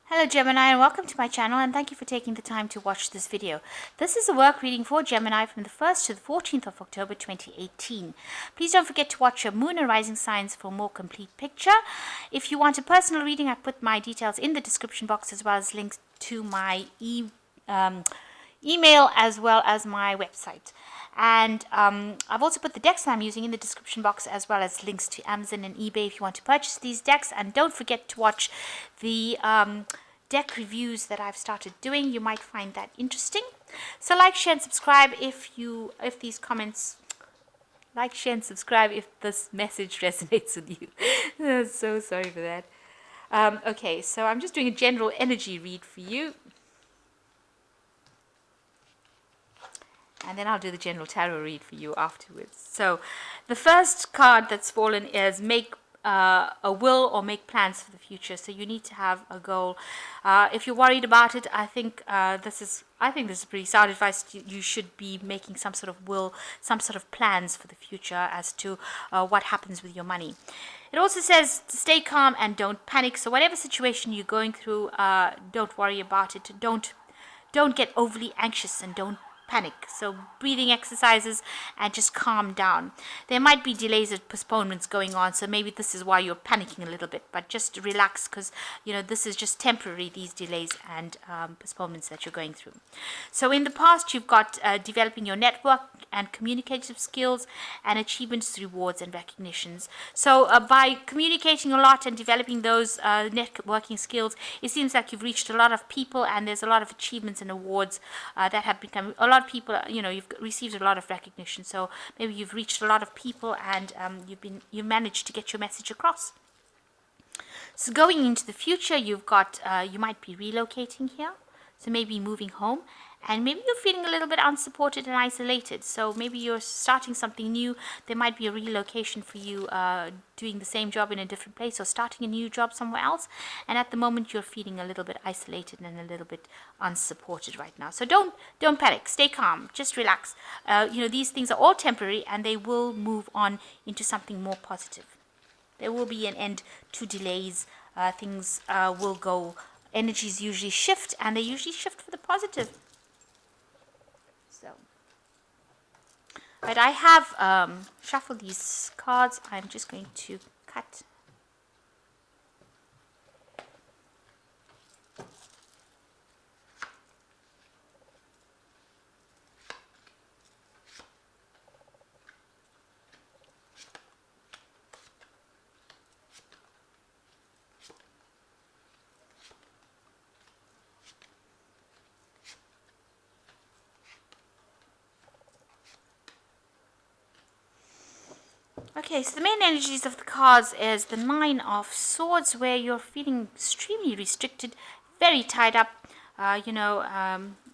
Hello Gemini, and welcome to my channel, and thank you for taking the time to watch this video. This is a work reading for Gemini from the 1st to the 14th of October 2018. Please don't forget to watch your moon and rising signs for a more complete picture. If you want a personal reading, I put my details in the description box as well as links to my email as well as my website. And I've also put the decks that I'm using in the description box as well as links to Amazon and eBay if you want to purchase these decks. And don't forget to watch the deck reviews that I've started doing. You might find that interesting. So like, share, and subscribe if these comments. Like, share, and subscribe if this message resonates with you. So sorry for that. Okay, so I'm just doing a general energy read for you. And then I'll do the general tarot read for you afterwards. So the first card that's fallen is make a will or make plans for the future. So you need to have a goal. If you're worried about it, I think this is pretty sound advice. You should be making some sort of will, some sort of plans for the future as to what happens with your money. It also says to stay calm and don't panic. So whatever situation you're going through, don't worry about it. Don't get overly anxious and don't panic. So breathing exercises and just calm down. There might be delays or postponements going on, so maybe this is why you're panicking a little bit, but just relax, because this is just temporary, these delays and postponements that you're going through. So in the past, you've got developing your network and communicative skills and achievements, rewards, and recognitions. So by communicating a lot and developing those networking skills, it seems like you've reached a lot of people, and there's a lot of achievements and awards that have become a lot of people. You've received a lot of recognition. So maybe you've reached a lot of people, and you managed to get your message across. So going into the future, you've got you might be relocating here. So maybe moving home, and maybe you're feeling a little bit unsupported and isolated. So maybe you're starting something new. There might be a relocation for you, doing the same job in a different place or starting a new job somewhere else. And at the moment, you're feeling a little bit isolated and a little bit unsupported right now. So don't panic. Stay calm. Just relax. These things are all temporary, and they will move on into something more positive. There will be an end to delays. Things will go. Energies usually shift, and they usually shift for the positive. So, but I have shuffled these cards. I'm just going to cut. Okay, so the main energies of the cards is the Nine of Swords, where you're feeling extremely restricted, very tied up.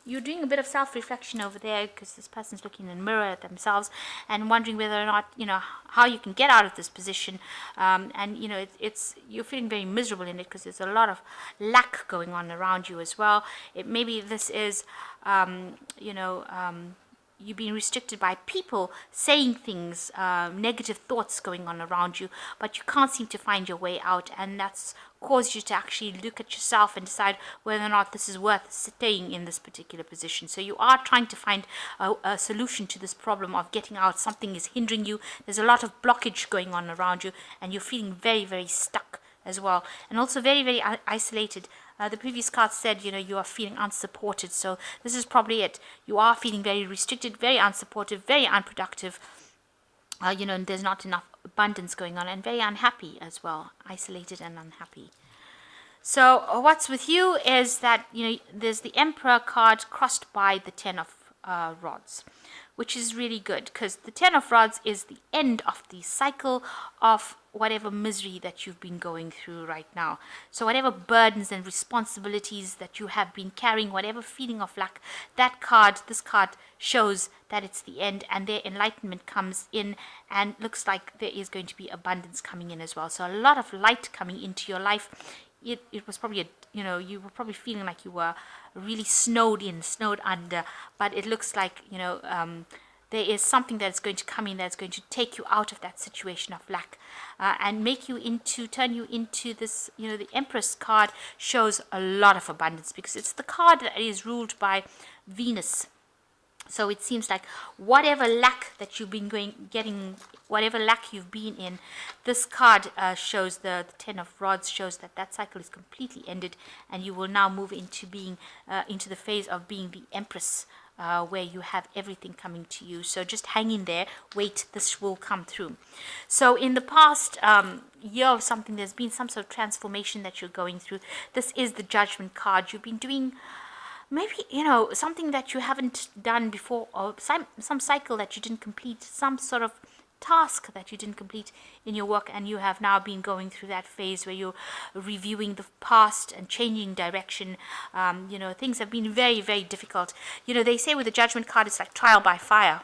You're doing a bit of self-reflection over there, because this person's looking in the mirror at themselves and wondering whether or not, how you can get out of this position. You're feeling very miserable in it, because there's a lot of lack going on around you as well. Maybe this is, you've been restricted by people saying things, negative thoughts going on around you, but you can't seem to find your way out, and that's caused you to actually look at yourself and decide whether or not this is worth staying in this particular position. So you are trying to find a solution to this problem of getting out. Something is hindering you. There's a lot of blockage going on around you, and you're feeling very, very stuck as well, and also very, very isolated. The previous card said, you are feeling unsupported. So this is probably it. You are feeling very restricted, very unsupportive, very unproductive. And there's not enough abundance going on, and very unhappy as well, isolated and unhappy. So what's with you is that, there's the Emperor card crossed by the Ten of Rods, which is really good, because the Ten of Rods is the end of the cycle of whatever misery that you've been going through right now. So whatever burdens and responsibilities that you have been carrying, whatever feeling of lack, this card shows that it's the end, and their enlightenment comes in, and looks like there is going to be abundance coming in as well. So a lot of light coming into your life. It was probably you were probably feeling like you were really snowed under, but it looks like there is something that's going to come in that's going to take you out of that situation of lack, and turn you into this, the Empress card shows a lot of abundance, because it's the card that is ruled by Venus. So it seems like whatever lack that you've been getting, whatever lack you've been in, this card shows, the Ten of Rods shows that cycle is completely ended, and you will now move into being into the phase of being the Empress, where you have everything coming to you. So just hang in there, wait, this will come through. So in the past year or something, there's been some sort of transformation that you're going through. This is the Judgment card. You've been doing maybe, something that you haven't done before, or some cycle that you didn't complete, some sort of task that you didn't complete in your work, and you have now been going through that phase where you're reviewing the past and changing direction. Things have been very, very difficult. They say with the Judgment card, it's like trial by fire.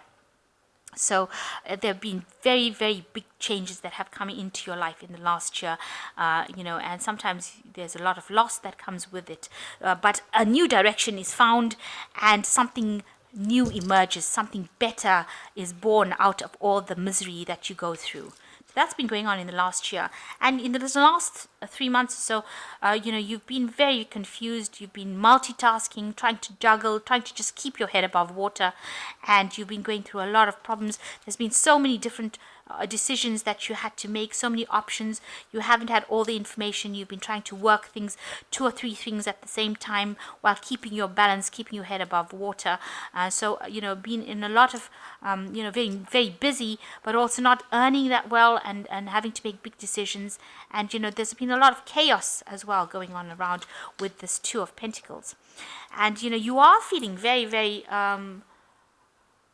So there have been very, very big changes that have come into your life in the last year, and sometimes there's a lot of loss that comes with it. But a new direction is found, and something new emerges, something better is born out of all the misery that you go through. That's been going on in the last year. And in the last 3 months or so, you've been very confused. You've been multitasking, trying to juggle, trying to just keep your head above water. And you've been going through a lot of problems. There's been so many different decisions that you had to make, so many options. You haven't had all the information. You've been trying to work things, 2 or 3 things at the same time, while keeping your balance, keeping your head above water. Being in a lot of, very, very busy, but also not earning that well, and having to make big decisions. And, there's been a lot of chaos as well going on around with this Two of Pentacles. And, you are feeling very, very,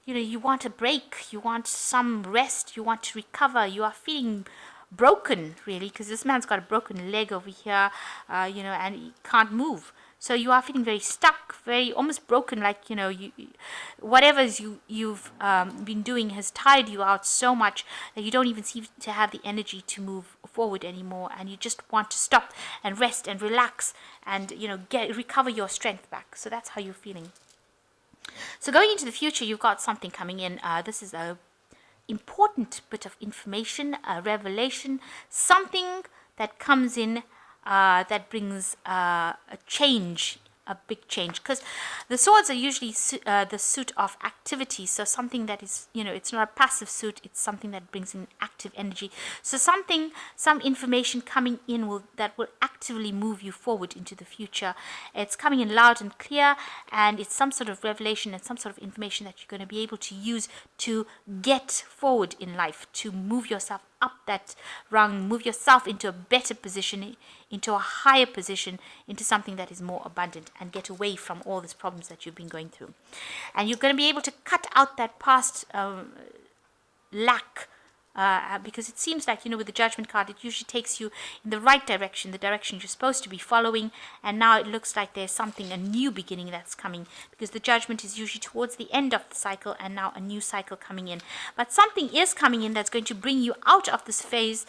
you want a break, you want some rest, you want to recover, you are feeling broken, really, because this man's got a broken leg over here, and he can't move. So you are feeling very stuck, very almost broken, like, whatever you've been doing has tired you out so much that you don't even seem to have the energy to move forward anymore, and you just want to stop and rest and relax and, recover your strength back. So that's how you're feeling. So going into the future, you've got something coming in. This is a important bit of information, a revelation, something that comes in that brings a change, a big change, because the swords are usually the suit of activity. So something that is, it's not a passive suit, it's something that brings in active energy. So some information coming in that will actively move you forward into the future. It's coming in loud and clear, and it's some sort of revelation and some sort of information that you're going to be able to use to get forward in life, to move yourself up that rung, move yourself into a better position, into a higher position, into something that is more abundant, and get away from all these problems that you've been going through. And you're going to be able to cut out that past lack, because it seems like, with the Judgment card, it usually takes you in the right direction, the direction you're supposed to be following, and now it looks like there's a new beginning that's coming, because the Judgment is usually towards the end of the cycle, and now a new cycle coming in. But something is coming in that's going to bring you out of this phase,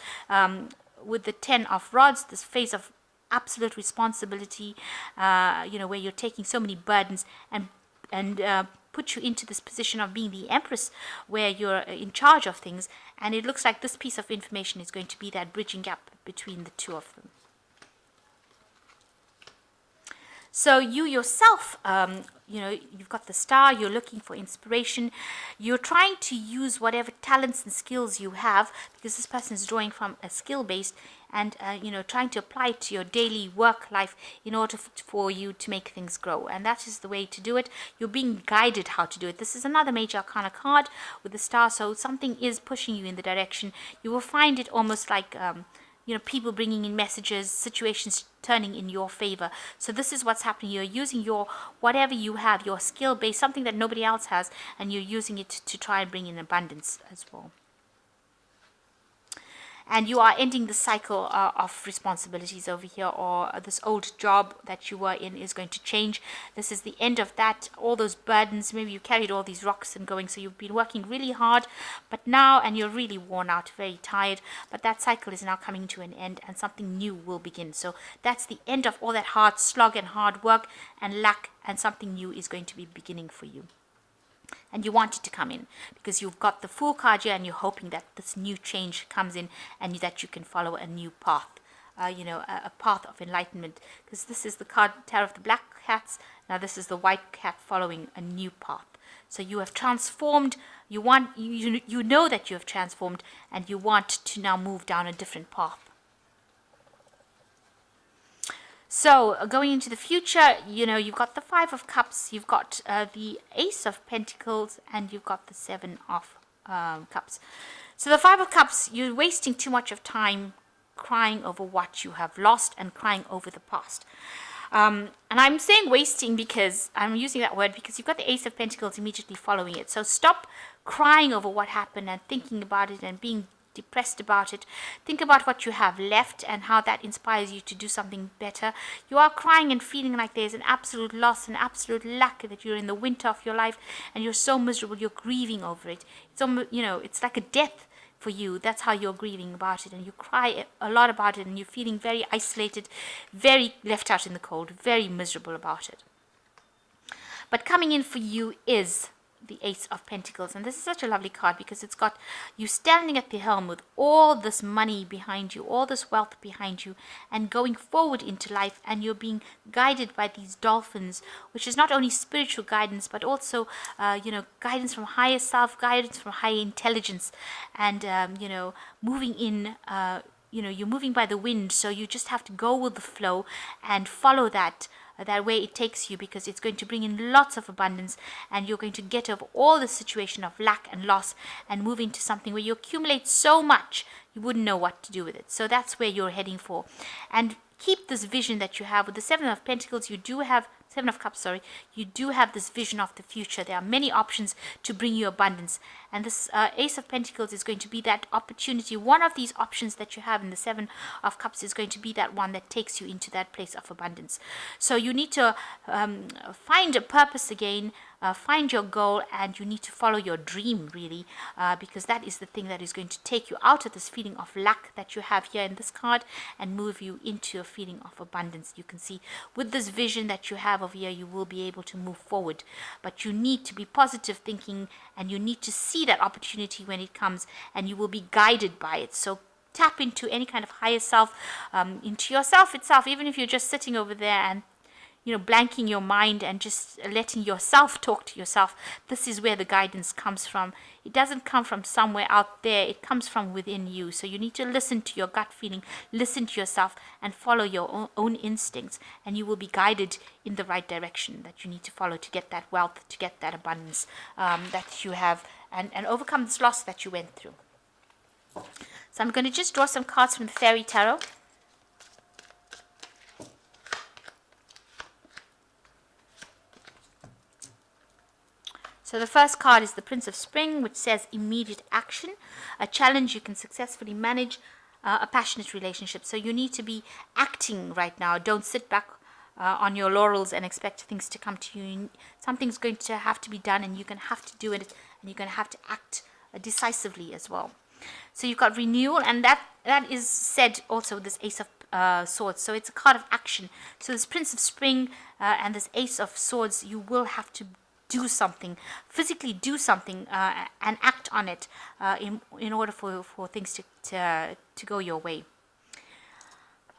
with the Ten of Rods, this phase of absolute responsibility, where you're taking so many burdens, and put you into this position of being the Empress, where you're in charge of things. And it looks like this piece of information is going to be that bridging gap between the two of them. So you yourself, you've got the Star, you're looking for inspiration, you're trying to use whatever talents and skills you have, because this person is drawing from a skill-based, and, trying to apply it to your daily work life in order for you to make things grow. And that is the way to do it. You're being guided how to do it. This is another major arcana card with the Star, so something is pushing you in the direction. You will find it almost like, people bringing in messages, situations turning in your favor. So this is what's happening. You're using whatever you have, your skill base, something that nobody else has, and you're using it to try and bring in abundance as well. And you are ending the cycle of responsibilities over here, or this old job that you were in is going to change. This is the end of that. All those burdens, maybe you carried all these rocks and going, so you've been working really hard, but now, and you're really worn out, very tired, but that cycle is now coming to an end, and something new will begin. So that's the end of all that hard slog and hard work and lack, and something new is going to be beginning for you. and you want it to come in because you've got the Fool card here and you're hoping that this new change comes in and that you can follow a new path, a path of enlightenment, because this is the card Tarot of the Black Cats. Now this is the white cat following a new path. So you have transformed, you know that you have transformed, and you want to now move down a different path. So going into the future, you've got the Five of Cups, you've got the Ace of Pentacles, and you've got the Seven of Cups. So the Five of Cups, you're wasting too much of time crying over what you have lost and crying over the past. And I'm saying wasting because I'm using that word because you've got the Ace of Pentacles immediately following it. So stop crying over what happened and thinking about it and being depressed about it. Think about what you have left and how that inspires you to do something better. You are crying and feeling like there's an absolute loss, an absolute lack, that you're in the winter of your life and you're so miserable, you're grieving over it. It's almost, it's like a death for you. That's how you're grieving about it, and you cry a lot about it, and you're feeling very isolated, very left out in the cold, very miserable about it. But coming in for you is the Ace of Pentacles, and this is such a lovely card because it's got you standing at the helm with all this money behind you, all this wealth behind you, and going forward into life, and you're being guided by these dolphins, which is not only spiritual guidance but also guidance from higher self, guidance from higher intelligence, and moving in you're moving by the wind, so you just have to go with the flow and follow that way it takes you, because it's going to bring in lots of abundance, and you're going to get over all the situation of lack and loss and move into something where you accumulate so much you wouldn't know what to do with it. So that's where you're heading for. And keep this vision that you have with the Seven of Pentacles. Seven of Cups, you do have this vision of the future. There are many options to bring you abundance, and this Ace of Pentacles is going to be that opportunity. One of these options that you have in the Seven of Cups is going to be that one that takes you into that place of abundance. So you need to find a purpose again, find your goal, and you need to follow your dream, really, because that is the thing that is going to take you out of this feeling of lack that you have here in this card and move you into a feeling of abundance. You can see with this vision that you have over here, you will be able to move forward, but you need to be positive thinking, and you need to see that opportunity when it comes, and you will be guided by it. So tap into any kind of higher self, into yourself itself, even if you're just sitting over there and blanking your mind and just letting yourself talk to yourself. This is where the guidance comes from. It doesn't come from somewhere out there. It comes from within you. So you need to listen to your gut feeling, listen to yourself, and follow your own instincts, and you will be guided in the right direction that you need to follow to get that wealth, to get that abundance that you have, and overcome this loss that you went through. So I'm going to just draw some cards from the Fairy Tarot. So the first card is the Prince of Spring, which says immediate action, a challenge you can successfully manage, a passionate relationship. So you need to be acting right now. Don't sit back on your laurels and expect things to come to you. Something's going to have to be done, and you're going to have to do it, and you're going to have to act decisively as well. So you've got renewal, and that is said also with this Ace of Swords. So it's a card of action. So this Prince of Spring and this Ace of Swords, you will have to do something, physically do something, and act on it in order for things to go your way.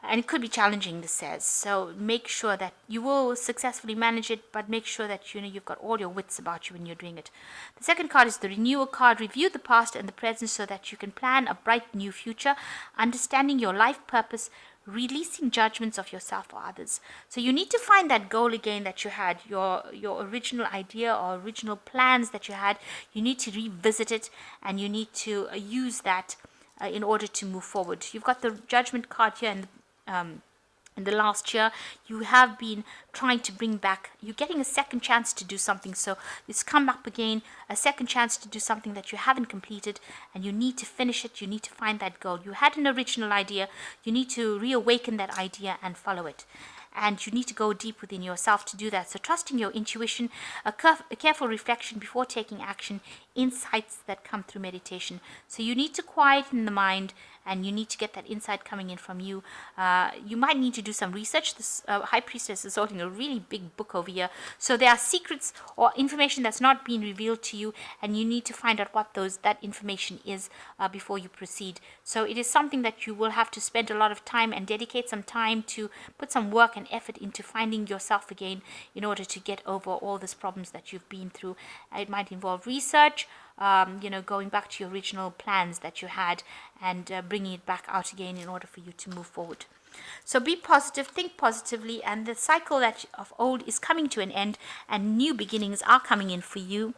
And it could be challenging, this says. So make sure that you will successfully manage it, but make sure that you've got all your wits about you when you're doing it. The second card is the renewal card. Review the past and the present so that you can plan a bright new future, understanding your life purpose, releasing judgments of yourself or others. So you need to find that goal again that you had, your original idea or original plans that you had. You need to revisit it, and you need to use that in order to move forward. You've got the Judgment card here in the last year. You have been trying to bring back, you're getting a second chance to do something. So it's come up again, a second chance to do something that you haven't completed, and you need to finish it. You need to find that goal. You had an original idea. You need to reawaken that idea and follow it. And you need to go deep within yourself to do that. So trusting your intuition, a careful reflection before taking action, insights that come through meditation. So you need to quieten the mind and you need to get that insight coming in from you. You might need to do some research. This High Priestess is holding a really big book over here, so there are secrets or information that's not been revealed to you, and you need to find out what that information is before you proceed. So it is something that you will have to spend a lot of time and dedicate some time to put some work and effort into finding yourself again in order to get over all these problems that you've been through. It might involve research, going back to your original plans that you had and bringing it back out again in order for you to move forward. So be positive, think positively, and the cycle of old is coming to an end, and new beginnings are coming in for you.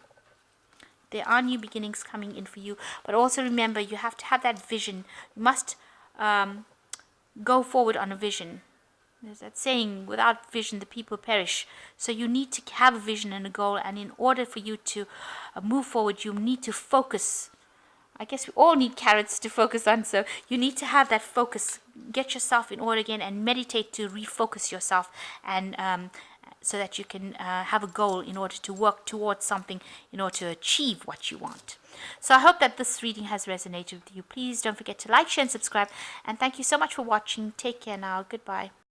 There are new beginnings coming in for you, but also remember, you have to have that vision. You must go forward on a vision. There's that saying, without vision the people perish. So you need to have a vision and a goal, and in order for you to move forward, you need to focus. I guess we all need carrots to focus on, so you need to have that focus. Get yourself in order again and meditate to refocus yourself, and so that you can have a goal in order to work towards something, in order to achieve what you want. So I hope that this reading has resonated with you. Please don't forget to like, share, and subscribe. And thank you so much for watching. Take care now. Goodbye.